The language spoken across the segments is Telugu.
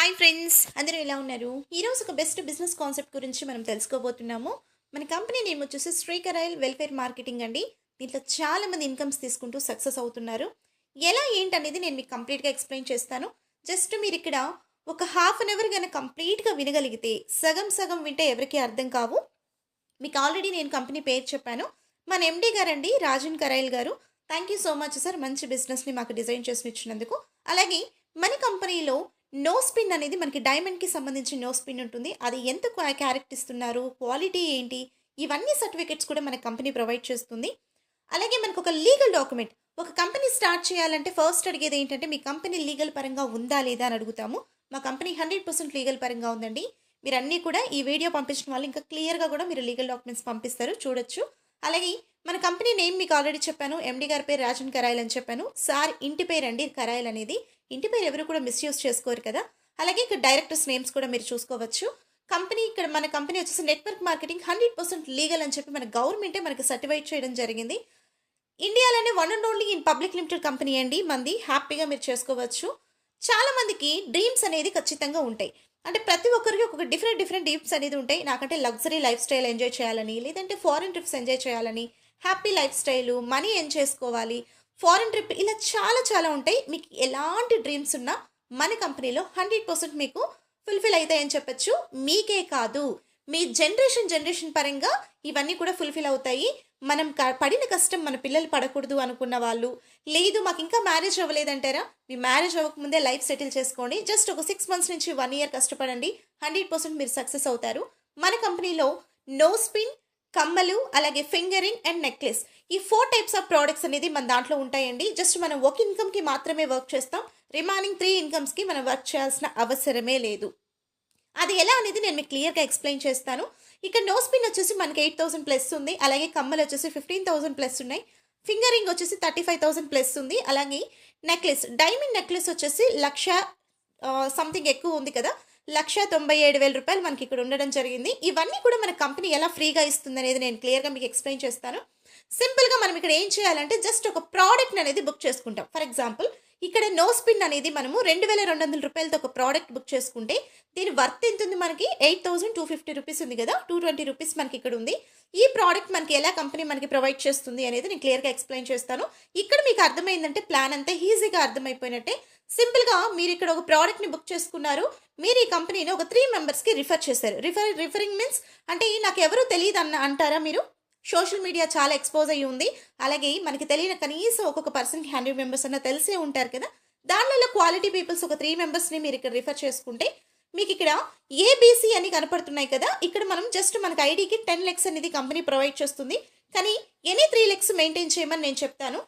హాయ్ ఫ్రెండ్స్, అందరూ ఎలా ఉన్నారు? ఈరోజు ఒక బెస్ట్ బిజినెస్ కాన్సెప్ట్ గురించి మనం తెలుసుకోబోతున్నాము. మన కంపెనీ నేమ్ వచ్చేసి శ్రీకరైల్ వెల్ఫేర్ మార్కెటింగ్ అండి. దీంట్లో చాలామంది ఇన్కమ్స్ తీసుకుంటూ సక్సెస్ అవుతున్నారు. ఎలా ఏంటనేది నేను మీకు కంప్లీట్గా ఎక్స్ప్లెయిన్ చేస్తాను. జస్ట్ మీరు ఇక్కడ ఒక హాఫ్ అన్ అవర్ కనుక కంప్లీట్గా వినగలిగితే, సగం సగం వింటే ఎవరికి అర్థం కావు. మీకు ఆల్రెడీ నేను కంపెనీ పేరు చెప్పాను. మన ఎండి గారండి, రాజన్ కరైల్ గారు. Thank you so much sir, మంచి బిజినెస్ని మాకు డిజైన్ చేసి ఇచ్చినందుకు. అలాగే మన కంపెనీలో నో స్పిన్ అనేది మనకి డైమండ్కి సంబంధించిన నో స్పిన్ ఉంటుంది. అది ఎంత క్యారెక్ట్ ఇస్తున్నారు, క్వాలిటీ ఏంటి, ఇవన్నీ సర్టిఫికెట్స్ కూడా మన కంపెనీ ప్రొవైడ్ చేస్తుంది. అలాగే మనకు ఒక లీగల్ డాక్యుమెంట్, ఒక కంపెనీ స్టార్ట్ చేయాలంటే ఫస్ట్ అడిగేది ఏంటంటే మీ కంపెనీ లీగల్ పరంగా ఉందా లేదా అని అడుగుతాము. మా కంపెనీ 100% లీగల్ పరంగా ఉందండి. మీరు అన్నీ కూడా ఈ వీడియో పంపించిన వాళ్ళు ఇంకా క్లియర్గా కూడా మీరు లీగల్ డాక్యుమెంట్స్ పంపిస్తారు, చూడొచ్చు. అలాగే మన కంపెనీ నేమ్ మీకు ఆల్రెడీ చెప్పాను. ఎండి గారి పేరు రాజన్ కరైల్ అని చెప్పాను. సార్ ఇంటి పేరు అండి కరైల్ అనేది. ఇంటి పేరు ఎవరు కూడా మిస్యూజ్ చేసుకోరు కదా. అలాగే ఇక్కడ డైరెక్టర్స్ నేమ్స్ కూడా మీరు చూసుకోవచ్చు. కంపెనీ ఇక్కడ మన కంపెనీ వచ్చేసి నెట్వర్క్ మార్కెటింగ్ 100% లీగల్ అని చెప్పి మన గవర్నమెంటే మనకి సర్టిఫైడ్ చేయడం జరిగింది. ఇండియాలోనే one and only in public limited company అండి మంది. హ్యాపీగా మీరు చేసుకోవచ్చు. చాలా మందికి డ్రీమ్స్ అనేది ఖచ్చితంగా ఉంటాయి. అంటే ప్రతి ఒక్కరికి ఒక డిఫరెంట్ డ్రీమ్స్ అనేది ఉంటాయి. నాకంటే లగ్జరీ లైఫ్ స్టైల్ ఎంజాయ్ చేయాలని, లేదంటే ఫారిన్ ట్రిప్స్ ఎంజాయ్ చేయాలని, happy life style, money earn చేసుకోవాలి, ఫారిన్ ట్రిప్, ఇలా చాలా ఉంటాయి. మీకు ఎలాంటి డ్రీమ్స్ ఉన్నా మన కంపెనీలో 100% మీకు ఫుల్ఫిల్ అవుతాయని చెప్పచ్చు. మీకే కాదు, మీ జనరేషన్ పరంగా ఇవన్నీ కూడా ఫుల్ఫిల్ అవుతాయి. మనం పడిన కష్టం మన పిల్లలు పడకూడదు అనుకున్న వాళ్ళు, లేదు మాకు ఇంకా మ్యారేజ్ అవ్వలేదంటారా, మీ మ్యారేజ్ అవ్వకముందే లైఫ్ సెటిల్ చేసుకోండి. జస్ట్ ఒక 6 months నుంచి 1 year కష్టపడండి, 100% మీరు సక్సెస్ అవుతారు. మన కంపెనీలో నో స్పిన్, కమ్మలు, అలాగే ఫింగరింగ్ అండ్ నెక్లెస్, ఈ 4 types ఆఫ్ ప్రోడక్ట్స్ అనేది మన దాంట్లో ఉంటాయండి. జస్ట్ మనం ఒక ఇన్కమ్కి మాత్రమే వర్క్ చేస్తాం. రిమైనింగ్ 3 incomes మనం వర్క్ చేయాల్సిన అవసరమే లేదు. అది ఎలా అనేది నేను మీకు క్లియర్గా ఎక్స్ప్లెయిన్ చేస్తాను. ఇక్కడ నో స్పిన్ వచ్చేసి మనకి 8,000 ప్లస్ ఉంది. అలాగే కమ్మలు వచ్చేసి 15,000 ప్లస్ ఉన్నాయి. ఫింగరింగ్ వచ్చేసి 35,000 ప్లస్ ఉంది. అలాగే నెక్లెస్, డైమండ్ నెక్లెస్ వచ్చేసి 1,00,000 సంథింగ్ ఎక్కువ ఉంది కదా, 1,97,000 రూపాయలు మనకి ఇక్కడ ఉండడం జరిగింది. ఇవన్నీ కూడా మన కంపెనీ ఎలా ఫ్రీగా ఇస్తుంది అనేది నేను క్లియర్గా మీకు ఎక్స్ప్లెయిన్ చేస్తాను. సింపుల్గా మనం ఇక్కడ ఏం చేయాలంటే జస్ట్ ఒక ప్రోడక్ట్ అనేది బుక్ చేసుకుంటాం. ఫర్ ఎగ్జాంపుల్ ఇక్కడ నో స్పిన్ అనేది మనము 2,200 రూపాయలతో ఒక ప్రోడక్ట్ బుక్ చేసుకుంటే దీని వర్త్ ఎంత ఉంది, మనకి 8,250 రూపీస్ ఉంది కదా, 220 రూపీస్ మనకి ఇక్కడ ఉంది. ఈ ప్రోడక్ట్ మనకి ఎలా కంపెనీ మనకి ప్రొవైడ్ చేస్తుంది అనేది నేను క్లియర్గా ఎక్స్ప్లెయిన్ చేస్తాను. ఇక్కడ మీకు అర్థమైందంటే ప్లాన్ అంతా ఈజీగా అర్థమైపోయినట్టే. సింపుల్గా మీరు ఇక్కడ ఒక ప్రోడక్ట్ని బుక్ చేసుకున్నారు. మీరు ఈ కంపెనీని ఒక 3 మెంబర్స్కి రిఫర్ చేశారు. రిఫరింగ్ మీన్స్ అంటే నాకు ఎవరు తెలియదు అంటారా మీరు? సోషల్ మీడియా చాలా ఎక్స్పోజ్ అయ్యి ఉంది. అలాగే మనకి తెలియని కనీసం ఒక్కొక్క పర్సన్కి 100 మెంబర్స్ అన్న తెలిసే ఉంటారు కదా. దానిలో క్వాలిటీ పీపుల్స్ ఒక 3 మెంబర్స్ని మీరు ఇక్కడ రిఫర్ చేసుకుంటే మీకు ఇక్కడ ఏబీసీ అని కనపడుతున్నాయి కదా. ఇక్కడ మనం జస్ట్ మనకి ఐడికి 10 lakhs అనేది కంపెనీ ప్రొవైడ్ చేస్తుంది. కానీ ఎనీ 3 lakhs మెయింటైన్ చేయమని నేను చెప్తాను.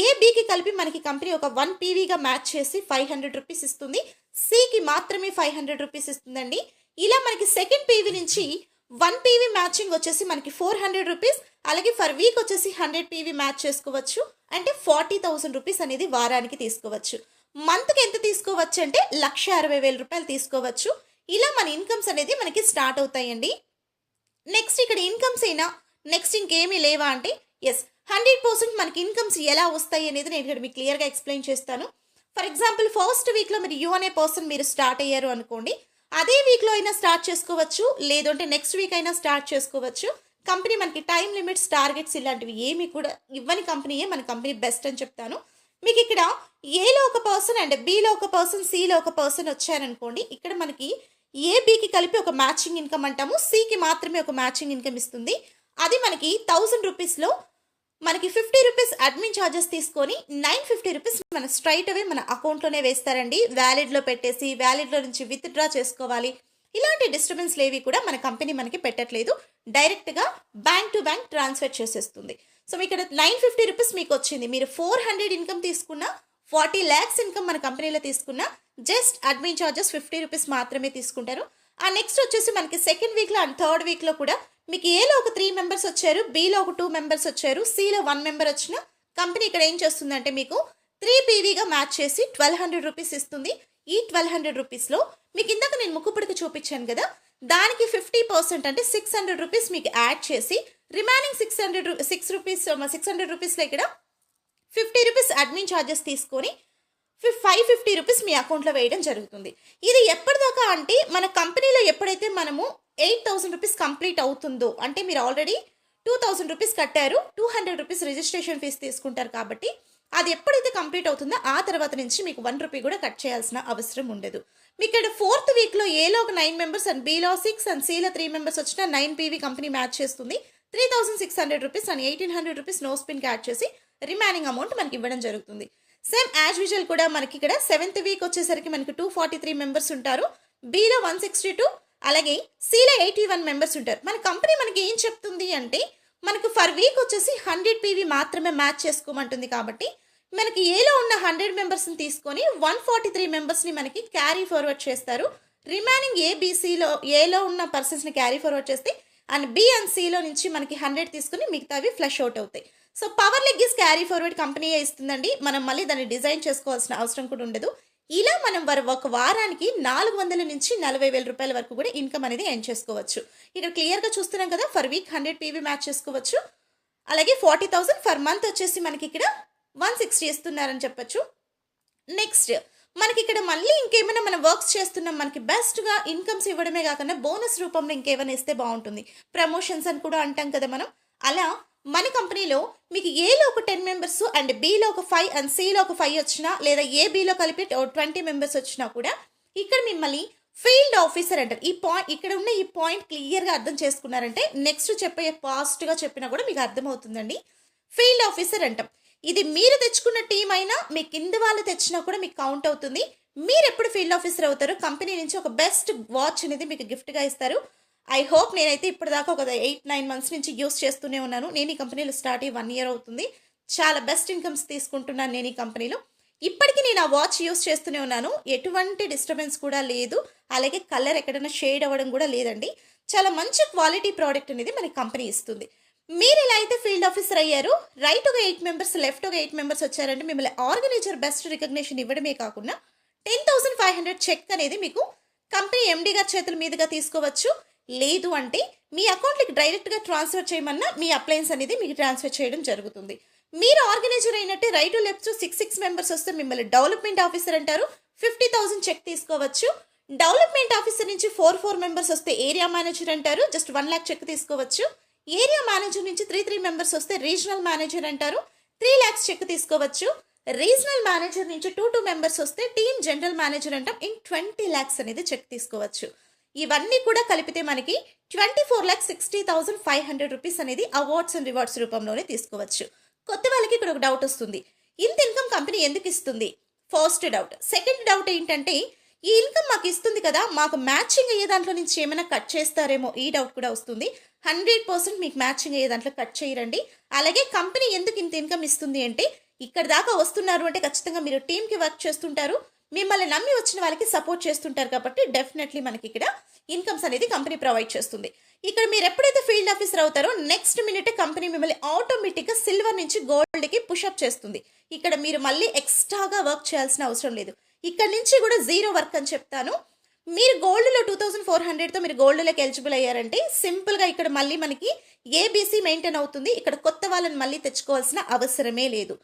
ఏబీకి కలిపి మనకి కంపెనీ ఒక 1 PVగా మ్యాచ్ చేసి 500 రూపీస్ ఇస్తుంది. సికి మాత్రమే 500 రూపీస్ ఇస్తుందండి. ఇలా మనకి సెకండ్ పీవీ నుంచి 1 PV మ్యాచింగ్ వచ్చేసి మనకి 400 రూపీస్. అలాగే ఫర్ వీక్ వచ్చేసి 100 PV మ్యాచ్ చేసుకోవచ్చు. అంటే 40,000 రూపీస్ అనేది వారానికి తీసుకోవచ్చు. మంత్కి ఎంత తీసుకోవచ్చు అంటే 1,60,000 రూపాయలు తీసుకోవచ్చు. ఇలా మన ఇన్కమ్స్ అనేది మనకి స్టార్ట్ అవుతాయండి. నెక్స్ట్ ఇక్కడ ఇన్కమ్స్ అయినా నెక్స్ట్ ఇంకేమీ లేవా అంటే ఎస్, 100% మనకి ఇన్కమ్స్ ఎలా వస్తాయి అనేది నేను ఇక్కడ మీకు క్లియర్గా ఎక్స్ప్లెయిన్ చేస్తాను. ఫర్ ఎగ్జాంపుల్ ఫస్ట్ వీక్లో మీరు యూ అనే పర్సన్ మీరు స్టార్ట్ అయ్యారు అనుకోండి, అదే వీక్లో అయినా స్టార్ట్ చేసుకోవచ్చు, లేదంటే నెక్స్ట్ వీక్ అయినా స్టార్ట్ చేసుకోవచ్చు. కంపెనీ మనకి టైం లిమిట్స్, టార్గెట్స్ ఇలాంటివి ఏమి కూడా ఇవ్వని కంపెనీయే మన కంపెనీ బెస్ట్ అని చెప్తాను. మీకు ఇక్కడ ఏలో ఒక పర్సన్ అండ్ బీలో ఒక పర్సన్, సిలో ఒక పర్సన్ వచ్చారనుకోండి, ఇక్కడ మనకి ఏబీకి కలిపి ఒక మ్యాచింగ్ ఇన్కమ్ అంటాము, సికి మాత్రమే ఒక మ్యాచింగ్ ఇన్కమ్ ఇస్తుంది. అది మనకి 1,000 రూపీస్లో మనకి 50 రూపీస్ అడ్మిన్ ఛార్జెస్ తీసుకొని 950 రూపీస్ మన స్ట్రైట్ అవే మన అకౌంట్లోనే వేస్తారండి. వ్యాలిడ్లో పెట్టేసి వ్యాలిడ్లో నుంచి విత్డ్రా చేసుకోవాలి, ఇలాంటి డిస్టర్బెన్స్ లేవి కూడా మన కంపెనీ మనకి పెట్టట్లేదు. డైరెక్ట్గా బ్యాంక్ టు బ్యాంక్ ట్రాన్స్ఫర్ చేసేస్తుంది. సో ఇక్కడ 950 రూపీస్ మీకు వచ్చింది. మీరు 400 ఇన్కమ్ తీసుకున్నా, 40 lakhs ఇన్కమ్ మన కంపెనీలో తీసుకున్నా, జస్ట్ అడ్మిన్ ఛార్జెస్ 50 రూపీస్ మాత్రమే తీసుకుంటారు. ఆ నెక్స్ట్ వచ్చేసి మనకి సెకండ్ వీక్లో అండ్ థర్డ్ వీక్లో కూడా మీకు ఏలో ఒక 3 మెంబర్స్ వచ్చారు, బీలో ఒక 2 మెంబర్స్ వచ్చారు, సిలో 1 మెంబర్ వచ్చిన కంపెనీ ఇక్కడ ఏం చేస్తుందంటే మీకు 3 PVగా మ్యాచ్ చేసి 1,200 రూపీస్ ఇస్తుంది. ఈ 1,200 రూపీస్లో మీకు ఇందాక నేను ముక్కుపుడికి చూపించాను కదా, దానికి 50% అంటే 600 రూపీస్ మీకు యాడ్ చేసి రిమైనింగ్ 600 రూపీస్లో ఇక్కడ 50 రూపీస్ అడ్మిన్ ఛార్జెస్ తీసుకొని 550 రూపీస్ మీ అకౌంట్లో వేయడం జరుగుతుంది. ఇది ఎప్పటిదాకా అంటే మన కంపెనీలో ఎప్పుడైతే మనము 8000 రూపీస్ కంప్లీట్ అవుతుందో, అంటే మీరు ఆల్రెడీ 2000 రూపీస్ కట్టారు, 200 రూపీస్ రిజిస్ట్రేషన్ ఫీజు తీసుకుంటారు కాబట్టి అది ఎప్పుడైతే కంప్లీట్ అవుతుందో ఆ తర్వాత నుంచి మీకు 1 రూపీ కూడా కట్ చేయాల్సిన అవసరం ఉండదు. మీకు ఇక్కడ 4th వీక్లో ఏలో ఒక 9 మెంబర్స్ అండ్ బీలో 6 అండ్ సీలో 3 మెంబర్స్ వచ్చిన 9 పీవీ కంపెనీ మ్యాచ్ చేస్తుంది. 3600 రూపీస్ అండ్ 1800 రూపీస్ నో స్పిన్కి యాడ్ చేసి రిమైనింగ్ అమౌంట్ మనకి ఇవ్వడం జరుగుతుంది. సేమ్ యాజ్ యూజువల్ కూడా మనకి ఇక్కడ 7th వీక్ వచ్చేసరికి మనకి 243 మెంబర్స్ ఉంటారు, బీలో 162, అలాగే సీలో 81 మెంబర్స్ ఉంటారు. మన కంపెనీ మనకి ఏం చెప్తుంది అంటే మనకు ఫర్ వీక్ వచ్చేసి 100 పీవీ మాత్రమే మ్యాచ్ చేసుకోమంటుంది. కాబట్టి మనకి ఏలో ఉన్న 100 మెంబర్స్ని తీసుకొని 143 మెంబర్స్ని మనకి క్యారీ ఫార్వర్డ్ చేస్తారు. రిమైనింగ్ ఏబిసిలో ఏలో ఉన్న పర్సన్స్ని క్యారీ ఫార్వర్డ్ చేస్తే అండ్ బి అండ్ సిలో నుంచి మనకి 100 తీసుకుని మిగతావి ఫ్లష్ అవుట్ అవుతాయి. సో పవర్ లెగ్గీస్ క్యారీ ఫార్వర్డ్ కంపెనీయే ఇస్తుందండి. మనం మళ్ళీ దాన్ని డిజైన్ చేసుకోవాల్సిన అవసరం కూడా ఉండదు. ఇలా మనం ఒక వారానికి 400 నుంచి 40,000 రూపాయల వరకు కూడా ఇన్కమ్ అనేది ఎర్న్ చేసుకోవచ్చు. ఇక్కడ క్లియర్గా చూస్తున్నాం కదా, ఫర్ వీక్ 100 పీవీ మ్యాచ్ చేసుకోవచ్చు. అలాగే 40,000 ఫర్ మంత్ వచ్చేసి మనకి ఇక్కడ 160 ఇస్తున్నారని చెప్పచ్చు. నెక్స్ట్ మనకి ఇక్కడ మళ్ళీ ఇంకేమైనా మనం వర్క్స్ చేస్తున్నాం, మనకి బెస్ట్గా ఇన్కమ్స్ ఇవ్వడమే కాకుండా బోనస్ రూపంలో ఇంకేమైనా ఇస్తే బాగుంటుంది. ప్రమోషన్స్ అని కూడా అంటాం కదా మనం. అలా మన కంపెనీలో మీకు ఏలో ఒక 10 మెంబర్స్ అండ్ బీలో ఒక 5 అండ్ సిలో ఒక 5 వచ్చినా, లేదా ఏబీలో కలిపి 20 మెంబర్స్ వచ్చినా కూడా ఇక్కడ మిమ్మల్ని ఫీల్డ్ ఆఫీసర్ అంటారు. ఈ పాయింట్ ఇక్కడ ఉన్న ఈ పాయింట్ క్లియర్గా అర్థం చేసుకున్నారంటే నెక్స్ట్ చెప్పే ఫాస్ట్గా చెప్పినా కూడా మీకు అర్థమవుతుందండి. ఫీల్డ్ ఆఫీసర్ అంటాం. ఇది మీరు తెచ్చుకున్న టీం అయినా మీ కింద వాళ్ళు తెచ్చినా కూడా మీకు కౌంట్ అవుతుంది. మీరు ఎప్పుడు ఫీల్డ్ ఆఫీసర్ అవుతారు, కంపెనీ నుంచి ఒక బెస్ట్ వాచ్ అనేది మీకు గిఫ్ట్గా ఇస్తారు. ఐ హోప్ నేనైతే ఇప్పటిదాకా ఒక 8-9 మంత్స్ నుంచి యూస్ చేస్తూనే ఉన్నాను. నేను ఈ కంపెనీలో స్టార్ట్ అయ్యి 1 year అవుతుంది. చాలా బెస్ట్ ఇన్కమ్స్ తీసుకుంటున్నాను నేను ఈ కంపెనీలో. ఇప్పటికీ నేను ఆ వాచ్ యూస్ చేస్తూనే ఉన్నాను. ఎటువంటి డిస్టర్బెన్స్ కూడా లేదు, అలాగే కలర్ ఎక్కడైనా షేడ్ అవ్వడం కూడా లేదండి. చాలా మంచి క్వాలిటీ ప్రోడక్ట్ అనేది మనకి కంపెనీ ఇస్తుంది. మీరు ఇలా అయితే ఫీల్డ్ ఆఫీసర్ అయ్యారు, రైట్ ఒక 8 మెంబర్స్ లెఫ్ట్ ఒక 8 మెంబర్స్ వచ్చారంటే మిమ్మల్ని ఆర్గనైజర్ బెస్ట్ రికగ్నిషన్ ఇవ్వడమే కాకుండా 10,500 చెక్ అనేది మీకు కంపెనీ ఎండి గారి చేతుల మీదుగా తీసుకోవచ్చు. లేదు అంటే మీ అకౌంట్కి డైరెక్ట్గా ట్రాన్స్ఫర్ చేయమన్నా మీ అప్లయన్స్ అనేది మీకు ట్రాన్స్ఫర్ చేయడం జరుగుతుంది. మీరు ఆర్గనైజర్ అయినట్టే రైట్ లెఫ్ట్ 6 మెంబర్స్ వస్తే మిమ్మల్ని డెవలప్మెంట్ ఆఫీసర్ అంటారు. 50,000 చెక్ తీసుకోవచ్చు. డెవలప్మెంట్ ఆఫీసర్ నుంచి 4 మెంబర్స్ వస్తే ఏరియా మేనేజర్ అంటారు, జస్ట్ 1 lakh చెక్ తీసుకోవచ్చు. ఏరియా మేనేజర్ నుంచి 3 మెంబర్స్ వస్తే రీజనల్ మేనేజర్ అంటారు, 3 lakhs చెక్ తీసుకోవచ్చు. రీజనల్ మేనేజర్ నుంచి 2 మెంబర్స్ వస్తే టీమ్ జనరల్ మేనేజర్ అంటాం, ఇన్ 20 lakhs అనేది చెక్ తీసుకోవచ్చు. ఇవన్నీ కూడా కలిపితే మనకి 24,60,500 రూపీస్ అనేది అవార్డ్స్ అండ్ రివార్డ్స్ రూపంలోనే తీసుకోవచ్చు. కొత్త వాళ్ళకి ఇక్కడ ఒక డౌట్ వస్తుంది, ఇంత ఇన్కమ్ కంపెనీ ఎందుకు ఇస్తుంది? First doubt. సెకండ్ డౌట్ ఏంటంటే ఈ ఇన్కమ్ మాకు ఇస్తుంది కదా, మాకు మ్యాచింగ్ అయ్యే దాంట్లో నుంచి ఏమైనా కట్ చేస్తారేమో, ఈ డౌట్ కూడా వస్తుంది. 100% మీకు మ్యాచింగ్ అయ్యే దాంట్లో కట్ చేయరండి. అలాగే కంపెనీ ఎందుకు ఇంత ఇన్కమ్ ఇస్తుంది అంటే ఇక్కడ దాకా వస్తున్నారు అంటే ఖచ్చితంగా మీరు టీంకి వర్క్ చేస్తుంటారు, మిమ్మల్ని నమ్మి వచ్చిన వాళ్ళకి సపోర్ట్ చేస్తుంటారు కాబట్టి డెఫినెట్లీ మనకి ఇక్కడ ఇన్కమ్స్ అనేది కంపెనీ ప్రొవైడ్ చేస్తుంది. ఇక్కడ మీరు ఎప్పుడైతే ఫీల్డ్ ఆఫీసర్ అవుతారో నెక్స్ట్ మినిట్ కంపెనీ మిమ్మల్ని ఆటోమేటిక్గా సిల్వర్ నుంచి గోల్డ్కి పుషప్ చేస్తుంది. ఇక్కడ మీరు మళ్ళీ ఎక్స్ట్రాగా వర్క్ చేయాల్సిన అవసరం లేదు. ఇక్కడ నుంచి కూడా 0 వర్క్ అని చెప్తాను. మీరు గోల్డ్లో 2400తో మీరు గోల్డ్లోకి ఎలిజిబుల్ అయ్యారంటే సింపుల్గా ఇక్కడ మళ్ళీ మనకి ఏబీసీ మెయింటైన్ అవుతుంది. ఇక్కడ కొత్త వాళ్ళని మళ్ళీ తెచ్చుకోవాల్సిన అవసరమే లేదు.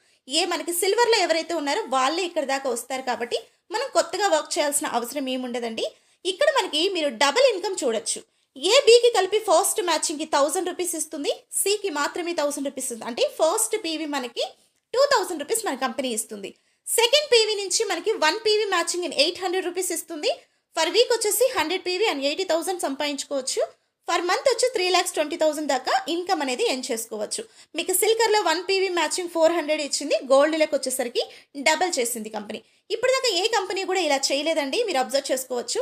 మనకి సిల్వర్లో ఎవరైతే ఉన్నారో వాళ్ళే ఇక్కడ దాకా వస్తారు కాబట్టి మనం కొత్తగా వర్క్ చేయాల్సిన అవసరం ఏముండదండి. ఇక్కడ మనకి మీరు డబుల్ ఇన్కమ్ చూడొచ్చు. ఏబీకి కలిపి ఫస్ట్ మ్యాచింగ్కి 1000 రూపీస్ ఇస్తుంది, సికి మాత్రమే 1000 రూపీస్ ఇస్తుంది. అంటే ఫస్ట్ పీవీ మనకి 2000 రూపీస్ మన కంపెనీ ఇస్తుంది. సెకండ్ పీవీ నుంచి మనకి 1 పీవీ మ్యాచింగ్ 800 రూపీస్ ఇస్తుంది. ఫర్ వీక్ వచ్చేసి 100 పీవీ అండ్ 80,000 సంపాదించుకోవచ్చు. ఫర్ మంత్ వచ్చి 3,20,000 దాకా ఇన్కమ్ అనేది ఎర్న్ చేసుకోవచ్చు. మీకు సిల్వర్లో 1 పీవీ మ్యాచింగ్ 400 ఇచ్చింది, గోల్డ్లోకి వచ్చేసరికి డబల్ చేసింది కంపెనీ. ఇప్పటిదాకా ఏ కంపెనీ కూడా ఇలా చేయలేదండి, మీరు అబ్జర్వ్ చేసుకోవచ్చు.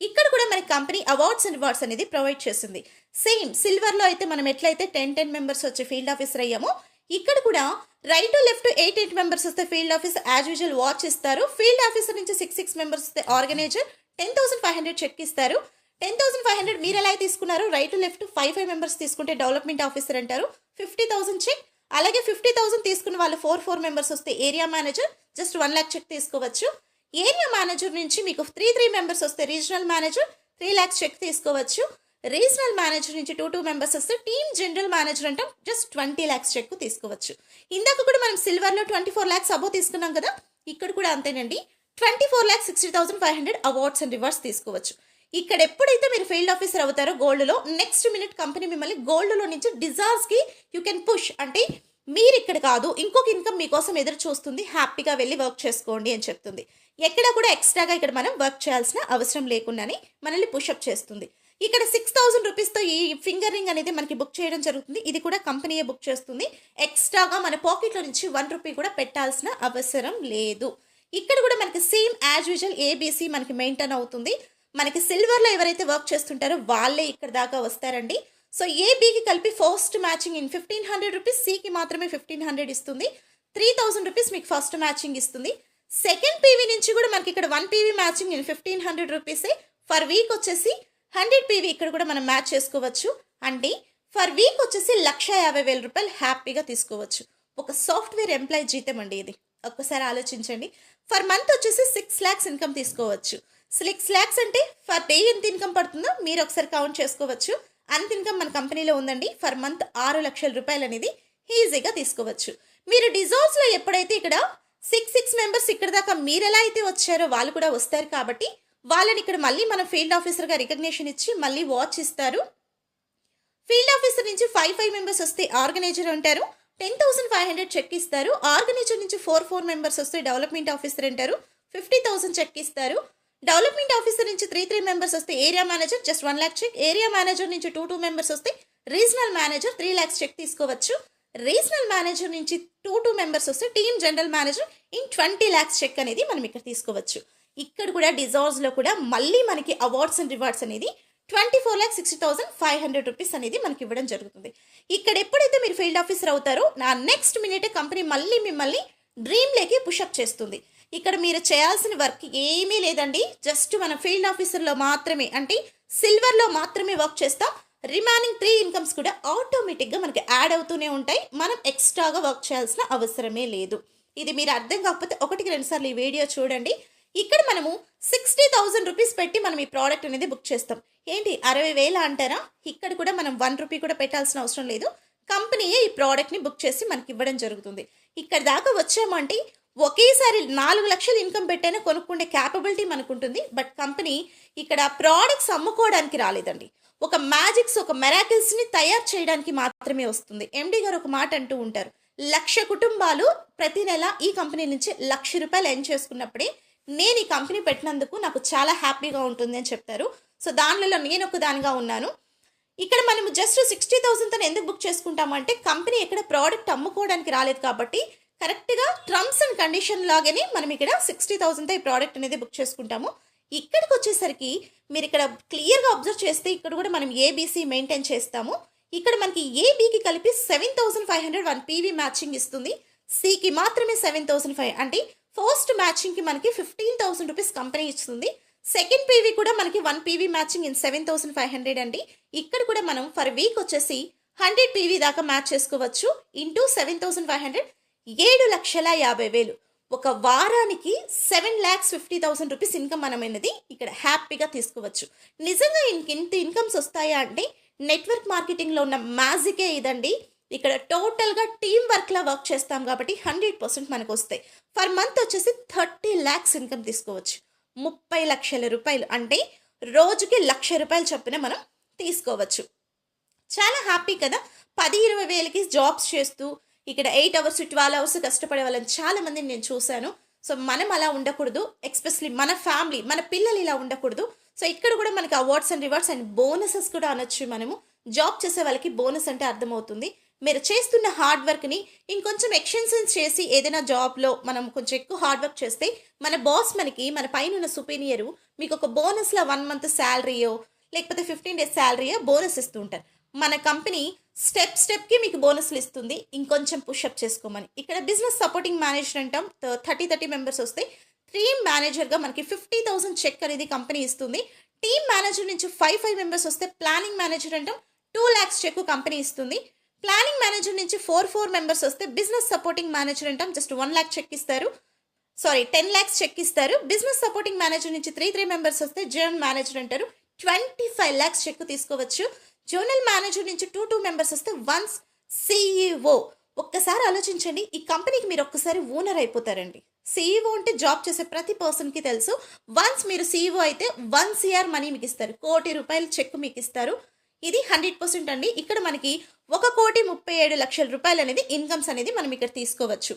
ఇక్కడ కూడా మనకి కంపెనీ అవార్డ్స్ అండ్ రివార్డ్స్ అనేది ప్రొవైడ్ చేసింది. సేమ్ సిల్వర్లో అయితే మనం ఎట్లయితే 10 మెంబర్స్ వచ్చి ఫీల్డ్ ఆఫీసర్ అయ్యామో ఇక్కడ కూడా రైట్ టు లెఫ్ట్ 8 మెంబర్స్ వస్తే field officer as usual watch ఇస్తారు. ఫీల్డ్ ఆఫీసర్ నుంచి 6 మెంబర్స్ వస్తే ఆర్గనైజర్ 10,500 చెక్ ఇస్తారు. 10,500 మీరు ఎలా తీసుకున్నారు, రైట్ టు లెఫ్ట్ 5 మెంబర్స్ తీసుకుంటే డెవలప్మెంట్ ఆఫీసర్ అంటారు, 50,000 చెక్. అలాగే 50,000 తీసుకున్న వాళ్ళు 4 మెంబర్స్ వస్తే area manager just 1 lakh check తీసుకోవచ్చు. ఏరియా మేనేజర్ నుంచి మీకు 3 మెంబర్స్ వస్తే రీజనల్ మేనేజర్ 3 lakhs చెక్ తీసుకోవచ్చు. రీజనల్ మేనేజర్ నుంచి 2 మెంబర్స్ వస్తే టీమ్ జనరల్ మేనేజర్ అంటాం, జస్ట్ 20 lakhs చెక్ తీసుకోవచ్చు. ఇందాక కూడా మనం సిల్వర్లో 24 lakhs అబో తీసుకున్నాం కదా, ఇక్కడ కూడా అంతేనండి. 24,60,500 అవార్డ్స్ అండ్ రివార్డ్స్ తీసుకోవచ్చు. ఇక్కడ ఎప్పుడైతే మీరు ఫీల్డ్ ఆఫీసర్ అవుతారో గోల్డ్లో, నెక్స్ట్ మినిట్ కంపెనీ మిమ్మల్ని గోల్డ్లో నుంచి డిజార్స్కి యూ కెన్ పుష్. అంటే మీరు ఇక్కడ కాదు, ఇంకొక ఇన్కమ్ మీకోసం ఎదురు చూస్తుంది, హ్యాపీగా వెళ్ళి వర్క్ చేసుకోండి అని చెప్తుంది. ఎక్కడ కూడా ఎక్స్ట్రాగా ఇక్కడ మనం వర్క్ చేయాల్సిన అవసరం లేకుండానే మనల్ని పుషప్ చేస్తుంది. ఇక్కడ 6,000 రూపీస్తో ఈ ఫింగర్ రింగ్ అనేది మనకి బుక్ చేయడం జరుగుతుంది. ఇది కూడా కంపెనీయే బుక్ చేస్తుంది. ఎక్స్ట్రాగా మన పాకెట్లో నుంచి 1 రూపీ కూడా పెట్టాల్సిన అవసరం లేదు. ఇక్కడ కూడా మనకి సేమ్ యాజ్ యూజువల్ ఏబీసీ మనకి మెయింటైన్ అవుతుంది. మనకి సిల్వర్లో ఎవరైతే వర్క్ చేస్తుంటారో వాళ్ళే ఇక్కడ దాకా వస్తారండి. సో ఏబీకి కలిపి ఫస్ట్ మ్యాచింగ్ ఇన్ 1,500 రూపీస్, సికి మాత్రమే 1,500 ఇస్తుంది. 3,000 రూపీస్ మీకు ఫస్ట్ మ్యాచింగ్ ఇస్తుంది. సెకండ్ పీవీ నుంచి కూడా మనకి ఇక్కడ 1 పీవీ మ్యాచింగ్ ఇన్ 1,500 రూపీసే. ఫర్ వీక్ వచ్చేసి 100 పీవీ ఇక్కడ కూడా మనం మ్యాచ్ చేసుకోవచ్చు. అంటే ఫర్ వీక్ వచ్చేసి 1,50,000 రూపాయలు హ్యాపీగా తీసుకోవచ్చు. ఒక సాఫ్ట్వేర్ ఎంప్లాయీ జీతం అండి ఇది. ఒక్కసారి ఆలోచించండి. ఫర్ మంత్ వచ్చేసి 6 lakhs ఇన్కమ్ తీసుకోవచ్చు. 6 lakhs అంటే ఫర్ డే ఎంత ఇన్కమ్ పడుతుందో మీరు ఒకసారి కౌంట్ చేసుకోవచ్చు. అంత ఇన్కమ్ మన కంపెనీలో ఉందండి. ఫర్ మంత్ 6 లక్షల రూపాయలు అనేది ఈజీగా తీసుకోవచ్చు. మీరు డిజాల్వ్స్లో ఎప్పుడైతే ఇక్కడ 6 మెంబర్స్ ఇక్కడ దాకా మీరు ఎలా అయితే వచ్చారో వాళ్ళు కూడా వస్తారు కాబట్టి వాళ్ళని ఇక్కడ మళ్ళీ మన ఫీల్డ్ ఆఫీసర్గా రికగ్నిషన్ ఇచ్చి మళ్ళీ వాచ్ ఇస్తారు. ఫీల్డ్ ఆఫీసర్ నుంచి 5 మెంబర్స్ వస్తే ఆర్గనైజర్ అంటారు. 10,500 చెక్ ఇస్తారు. ఆర్గనైజర్ నుంచి 4 మెంబర్స్ వస్తే డెవలప్మెంట్ ఆఫీసర్ అంటారు. 50,000 చెక్ ఇస్తారు. డెవలప్మెంట్ ఆఫీసర్ నుంచి 3 మెంబర్స్ వస్తే area manager just 1 lakh check. Area manager నుంచి 2 మెంబర్స్ వస్తే రీజనల్ మేనేజర్ 3 lakhs చెక్ తీసుకోవచ్చు. రీజనల్ మేనేజర్ నుంచి 2 మెంబర్స్ వస్తే team general manager in 20 lakhs check అనేది మనం ఇక్కడ తీసుకోవచ్చు. ఇక్కడ కూడా డిజార్వ్స్లో కూడా మళ్ళీ మనకి అవార్డ్స్ అండ్ రివార్డ్స్ అనేది 24,60,500 రూపీస్ అనేది మనకి ఇవ్వడం జరుగుతుంది. ఇక్కడ ఎప్పుడైతే మీరు ఫీల్డ్ ఆఫీసర్ అవుతారో నా నెక్స్ట్ మినిటే కంపెనీ మళ్ళీ మిమ్మల్ని డ్రీమ్లోకి పుషప్ చేస్తుంది. ఇక్కడ మీరు చేయాల్సిన వర్క్ ఏమీ లేదండి. జస్ట్ మన ఫీల్డ్ ఆఫీసర్లో మాత్రమే అంటే సిల్వర్లో మాత్రమే వర్క్ చేస్తాం. రిమైనింగ్ 3 ఇన్కమ్స్ కూడా ఆటోమేటిక్గా మనకి యాడ్ అవుతూనే ఉంటాయి. మనం ఎక్స్ట్రాగా వర్క్ చేయాల్సిన అవసరమే లేదు. ఇది మీరు అర్థం కాకపోతే 1-2 సార్లు ఈ వీడియో చూడండి. ఇక్కడ మనము 60,000 రూపీస్ పెట్టి మనం ఈ ప్రోడక్ట్ అనేది బుక్ చేస్తాం. ఏంటి 60,000 అంటారా? ఇక్కడ కూడా మనం 1 రూపీ కూడా పెట్టాల్సిన అవసరం లేదు. కంపెనీయే ఈ ప్రోడక్ట్ని బుక్ చేసి మనకి ఇవ్వడం జరుగుతుంది. ఇక్కడ దాకా వచ్చామంటే ఒకేసారి 4 లక్షలు ఇన్కమ్ పెట్టైనా కొనుక్కుండే క్యాపబిలిటీ మనకు ఉంటుంది. బట్ కంపెనీ ఇక్కడ ప్రోడక్ట్స్ అమ్ముకోవడానికి రాలేదండి. ఒక మ్యాజిక్స్, ఒక మెరాకిల్స్ని తయారు చేయడానికి మాత్రమే వస్తుంది. ఎండి గారు ఒక మాట అంటూ ఉంటారు, 1,00,000 కుటుంబాలు ప్రతి నెల ఈ కంపెనీ నుంచి 1,00,000 రూపాయలు ఎర్న్ చేసుకున్నప్పుడే నేను ఈ కంపెనీ పెట్టినందుకు నాకు చాలా హ్యాపీగా ఉంటుంది అని చెప్తారు. సో దానిలో నేను ఒక దానిగా ఉన్నాను. ఇక్కడ మనము జస్ట్ 60,000తో ఎందుకు బుక్ చేసుకుంటామంటే కంపెనీ ఎక్కడ ప్రోడక్ట్ అమ్ముకోవడానికి రాలేదు కాబట్టి కరెక్ట్గా టర్మ్స్ అండ్ కండిషన్ లాగానే మనం ఇక్కడ 60,000తో ఈ ప్రోడక్ట్ అనేది బుక్ చేసుకుంటాము. ఇక్కడికి వచ్చేసరికి మీరు ఇక్కడ క్లియర్గా అబ్జర్వ్ చేస్తే ఇక్కడ కూడా మనం ఏబీసీ మెయింటైన్ చేస్తాము. ఇక్కడ మనకి ఏబీకి కలిపి 7,500 1 పీవీ మ్యాచింగ్ ఇస్తుంది. సికి మాత్రమే 7,500 అంటే ఫస్ట్ మ్యాచింగ్కి మనకి 15,000 రూపీస్ కంపెనీ ఇస్తుంది. సెకండ్ పీవీ కూడా మనకి 1 పీవీ మ్యాచింగ్ ఇన్ 7,500 అండి. ఇక్కడ కూడా మనం ఫర్ వీక్ వచ్చేసి 100 పీవీ దాకా మ్యాచ్ చేసుకోవచ్చు. ఇంటూ 7,500 7,50,000. ఒక వారానికి 7,50,000 రూపీస్ ఇన్కమ్ మనమైనది ఇక్కడ హ్యాపీగా తీసుకోవచ్చు. నిజంగా ఇంత ఇన్కమ్స్ వస్తాయా అంటే నెట్వర్క్ మార్కెటింగ్లో ఉన్న మ్యాజికే ఇదండి. ఇక్కడ టోటల్గా టీమ్ వర్క్లా వర్క్ చేస్తాం కాబట్టి 100% మనకు వస్తాయి. ఫర్ మంత్ వచ్చేసి 30 lakhs ఇన్కమ్ తీసుకోవచ్చు. 30 లక్షల రూపాయలు అంటే రోజుకి 1,00,000 రూపాయలు చొప్పున మనం తీసుకోవచ్చు. చాలా హ్యాపీ కదా. 10-20 వేలకి జాబ్స్ చేస్తూ ఇక్కడ 8 hours 12 hours కష్టపడే వాళ్ళని చాలా మందిని నేను చూశాను. సో మనం అలా ఉండకూడదు. ఎస్పెషలీ మన ఫ్యామిలీ, మన పిల్లలు ఇలా ఉండకూడదు. సో ఇక్కడ కూడా మనకి awards and rewards and bonuses కూడా అనొచ్చు. మనము జాబ్ చేసే వాళ్ళకి బోనస్ అంటే అర్థమవుతుంది. మీరు చేస్తున్న హార్డ్ వర్క్ని ఇంకొంచెం ఎక్స్టెన్షన్స్ చేసి ఏదైనా జాబ్లో మనం కొంచెం ఎక్కువ హార్డ్ వర్క్ చేస్తే మన బాస్ మనకి మన పైన ఉన్న సుపీరియరు మీకు ఒక బోనస్లో 1 month శాలరీయో లేకపోతే 15 days శాలరీయో బోనస్ ఇస్తూ ఉంటారు. మన కంపెనీ స్టెప్కి మీకు బోనస్లు ఇస్తుంది ఇంకొంచెం పుషప్ చేసుకోమని. ఇక్కడ బిజినెస్ సపోర్టింగ్ మేనేజర్ అంటాం. 30 మెంబర్స్ వస్తే టీమ్ మేనేజర్గా మనకి 50,000 చెక్ అనేది కంపెనీ ఇస్తుంది. టీమ్ మేనేజర్ నుంచి 5 మెంబర్స్ వస్తే ప్లానింగ్ మేనేజర్ అంటాం. 2 lakhs చెక్ కంపెనీ ఇస్తుంది. ప్లానింగ్ మేనేజర్ నుంచి 4 మెంబర్స్ వస్తే బిజినెస్ సపోర్టింగ్ మేనేజర్ అంటాం. జస్ట్ 1 lakh చెక్ ఇస్తారు. 10 lakhs చెక్ ఇస్తారు. బిజినెస్ సపోర్టింగ్ మేనేజర్ నుంచి 3 మెంబర్స్ వస్తే జనరల్ మేనేజర్ అంటారు. 25 lakhs చెక్ తీసుకోవచ్చు. జోనల్ మేనేజర్ నుంచి 2 మెంబర్స్ వస్తే వన్స్ CEO. ఒక్కసారి ఆలోచించండి, ఈ కంపెనీకి మీరు ఒక్కసారి ఓనర్ అయిపోతారండి. సీఈఓ అంటే జాబ్ చేసే ప్రతి పర్సన్కి తెలుసు. వన్స్ మీరు సీఈఓ అయితే 1 CR మనీ మీకు ఇస్తారు. ₹1,00,00,000 చెక్ మీకు ఇస్తారు. ఇది 100% అండి. ఇక్కడ మనకి 1,37,00,000 అనేది ఇన్కమ్స్ అనేది మనం ఇక్కడ తీసుకోవచ్చు.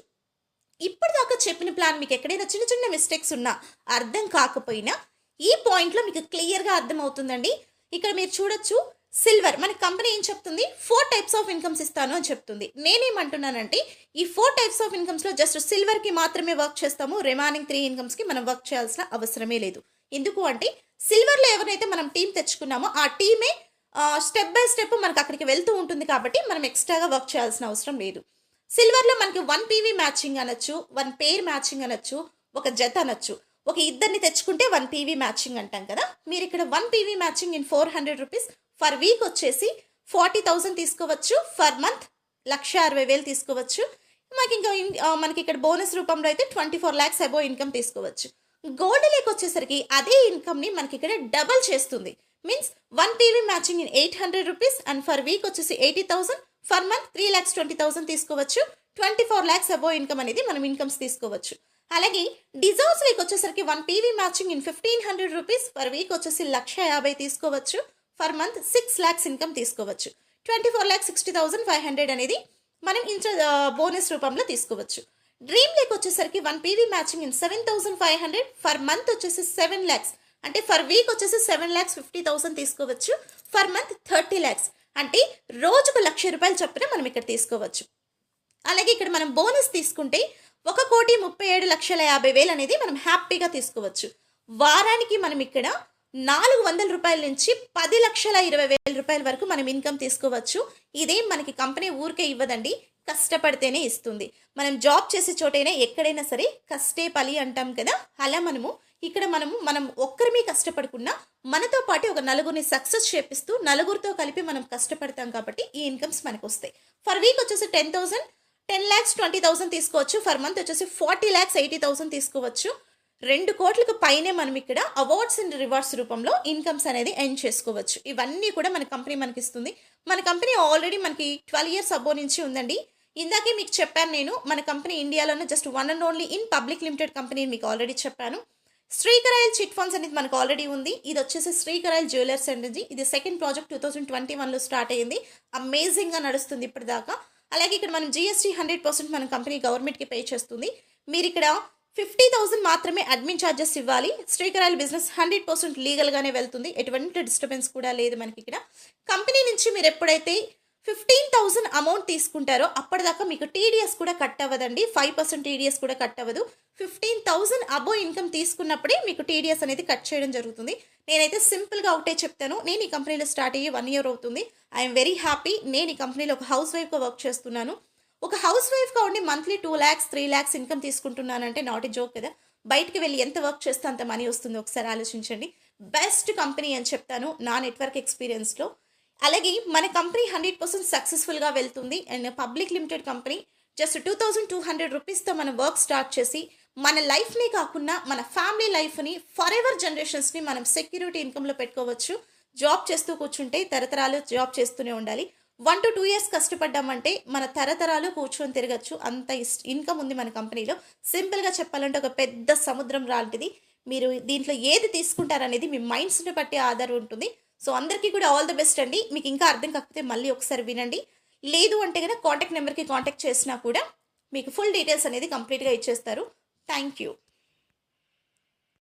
ఇప్పటిదాకా చెప్పిన ప్లాన్ మీకు ఎక్కడైనా చిన్న చిన్న మిస్టేక్స్ ఉన్నా, అర్థం కాకపోయినా ఈ పాయింట్లో మీకు క్లియర్గా అర్థమవుతుందండి. ఇక్కడ మీరు చూడొచ్చు, సిల్వర్ మన కంపెనీ ఏం చెప్తుంది, 4 టైప్స్ ఆఫ్ ఇన్కమ్స్ ఇస్తాను అని చెప్తుంది. నేనేమంటున్నానంటే ఈ 4 టైప్స్ ఆఫ్ ఇన్కమ్స్లో జస్ట్ సిల్వర్కి మాత్రమే వర్క్ చేస్తాము. రిమైనింగ్ 3 ఇన్కమ్స్కి మనం వర్క్ చేయాల్సిన అవసరమే లేదు. ఎందుకు అంటే సిల్వర్లో ఎవరైతే మనం టీం తెచ్చుకున్నామో ఆ టీమే స్టెప్ బై స్టెప్ మనకు అక్కడికి వెళ్తూ ఉంటుంది కాబట్టి మనం ఎక్స్ట్రాగా వర్క్ చేయాల్సిన అవసరం లేదు. సిల్వర్లో మనకి 1 PV మ్యాచింగ్ అనొచ్చు, 1 పేర్ మ్యాచింగ్ అనొచ్చు, ఒక జత అనొచ్చు. ఒక ఇద్దరిని తెచ్చుకుంటే 1 PV మ్యాచింగ్ అంటాం కదా. మీరు ఇక్కడ 1 PV matching in 400 rupees for week వచ్చేసి 40,000 తీసుకోవచ్చు. ఫర్ మంత్ 1,60,000 తీసుకోవచ్చు. మనకి ఇక్కడ బోనస్ రూపంలో అయితే 24 lakhs అబోవ్ ఇన్కమ్ తీసుకోవచ్చు. గోల్డ్ లేక్ వచ్చేసరికి అదే ఇన్కమ్ని మనకి ఇక్కడ డబల్ చేస్తుంది. Means 1 PV matching in 800 rupees and for week వచ్చేసి 80,000, ఫర్ మంత్ 3,20,000 తీసుకోవచ్చు. 24 lakhs అబోవ్ ఇన్కమ్ అనేది మనం ఇన్కమ్స్ తీసుకోవచ్చు. అలాగే డిజర్వ్స్ లేక్ వచ్చేసరికి 1 PV matching in 1,500 rupees for week వచ్చేసి 1,50,000 తీసుకోవచ్చు. ఫర్ మంత్ 6 lakhs ఇన్కమ్ తీసుకోవచ్చు. 24,60,500 అనేది మనం బోనస్ రూపంలో తీసుకోవచ్చు. డ్రీమ్ లేక్ వచ్చేసరికి 1 PV matching in 7,500, for month వచ్చేసి 7 lakhs, అంటే ఫర్ వీక్ వచ్చేసి 7,50,000 తీసుకోవచ్చు. ఫర్ మంత్ 30 lakhs, అంటే రోజుకు ₹1,00,000 చొప్పున మనం ఇక్కడ తీసుకోవచ్చు. అలాగే ఇక్కడ మనం బోనస్ తీసుకుంటే 1,37,50,000 అనేది మనం హ్యాపీగా తీసుకోవచ్చు. వారానికి మనం ఇక్కడ ₹400 నుంచి ₹10,20,000 వరకు మనం ఇన్కమ్ తీసుకోవచ్చు. ఇదేం మనకి కంపెనీ ఊరికే ఇవ్వదండి, కష్టపడితేనే ఇస్తుంది. మనం జాబ్ చేసే చోటైనా ఎక్కడైనా సరే కష్టే పలి అంటాం కదా, అలా ఇక్కడ మనం ఒక్కరిమే కష్టపడకుండా మనతో పాటు ఒక నలుగురిని సక్సెస్ చేపిస్తూ నలుగురితో కలిపి మనం కష్టపడతాం కాబట్టి ఈ ఇన్కమ్స్ మనకు వస్తాయి. ఫర్ వీక్ వచ్చేసి 10,000, 10,20,000 తీసుకోవచ్చు. ఫర్ మంత్ వచ్చేసి 40,80,000 తీసుకోవచ్చు. 2 కోట్లకు పైనే మనం ఇక్కడ అవార్డ్స్ అండ్ రివార్డ్స్ రూపంలో ఇన్కమ్స్ అనేది ఎర్న్ చేసుకోవచ్చు. ఇవన్నీ కూడా మన కంపెనీ మనకి ఇస్తుంది. మన కంపెనీ ఆల్రెడీ మనకి 12 years అబో నుంచి ఉందండి. ఇందాకే మీకు చెప్పాను నేను, మన కంపెనీ ఇండియాలోనే just 1 and only in public limited company మీకు ఆల్రెడీ చెప్పాను. శ్రీకర్ ఆయిల్ చిట్ ఫండ్స్ అనేది మనకు ఆల్రెడీ ఉంది. ఇది వచ్చేసి శ్రీకర్ ఆయిల్ జ్యువెలర్స్ అండి. ఇది సెకండ్ ప్రాజెక్ట్ 2021లో స్టార్ట్ అయ్యింది. అమేజింగ్గా నడుస్తుంది ఇప్పటిదాకా. అలాగే ఇక్కడ మనం GST 100% మన కంపెనీ గవర్నమెంట్కి పే చేస్తుంది. మీరు ఇక్కడ 50,000 మాత్రమే అడ్మిన్ ఛార్జెస్ ఇవ్వాలి. శ్రీకర్ ఆయిల్ బిజినెస్ 100% లీగల్గానే వెళ్తుంది. ఎటువంటి డిస్టర్బెన్స్ కూడా లేదు మనకి ఇక్కడ. కంపెనీ నుంచి మీరు ఎప్పుడైతే 15,000 అమౌంట్ తీసుకుంటారో అప్పటిదాకా మీకు TDS కూడా కట్ అవ్వదండి. 5% TDS కూడా కట్ అవ్వదు. 15,000 అబో ఇన్కమ్ తీసుకున్నప్పుడే మీకు TDS అనేది కట్ చేయడం జరుగుతుంది. నేనైతే సింపుల్గా ఒకటే చెప్తాను, నేను ఈ కంపెనీలో స్టార్ట్ అయ్యి 1 year అవుతుంది. I'm very happy. నేను ఈ కంపెనీలో ఒక హౌస్ వైఫ్గా వర్క్ చేస్తున్నాను. ఒక హౌస్ వైఫ్గా ఉండి మంత్లీ 2 lakhs 3 lakhs ఇన్కమ్ తీసుకుంటున్నానంటే నాట్ ఏ జోక్ కదా. బయటికి వెళ్ళి ఎంత వర్క్ చేస్తే అంత మనీ వస్తుంది, ఒకసారి ఆలోచించండి. బెస్ట్ కంపెనీ అని చెప్తాను నా నెట్వర్క్ ఎక్స్పీరియన్స్లో. అలాగే మన కంపెనీ 100% సక్సెస్ఫుల్గా వెళ్తుంది. And public limited company just 2,200 రూపీస్తో మనం వర్క్ స్టార్ట్ చేసి మన లైఫ్నే కాకుండా మన ఫ్యామిలీ లైఫ్ని ఫర్ ఎవర్ జనరేషన్స్ని మనం సెక్యూరిటీ ఇన్కమ్లో పెట్టుకోవచ్చు. జాబ్ చేస్తూ కూర్చుంటే తరతరాలు జాబ్ చేస్తూనే ఉండాలి. 1 to 2 years కష్టపడ్డామంటే మన తరతరాలు కూర్చొని తిరగచ్చు. అంత ఇన్కమ్ ఉంది మన కంపెనీలో. సింపుల్గా చెప్పాలంటే ఒక పెద్ద సముద్రం లాంటిది. మీరు దీంట్లో ఏది తీసుకుంటారనేది మీ మైండ్స్ని బట్టి ఆధారం ఉంటుంది. సో అందరికీ కూడా ఆల్ ది బెస్ట్ అండి. మీకు ఇంకా అర్థం కాకపోతే మళ్ళీ ఒకసారి వినండి. లేదు అంటే కనుక కాంటాక్ట్ నెంబర్కి కాంటాక్ట్ చేసినా కూడా మీకు ఫుల్ డీటెయిల్స్ అనేది కంప్లీట్గా ఇచ్చేస్తారు. Thank you.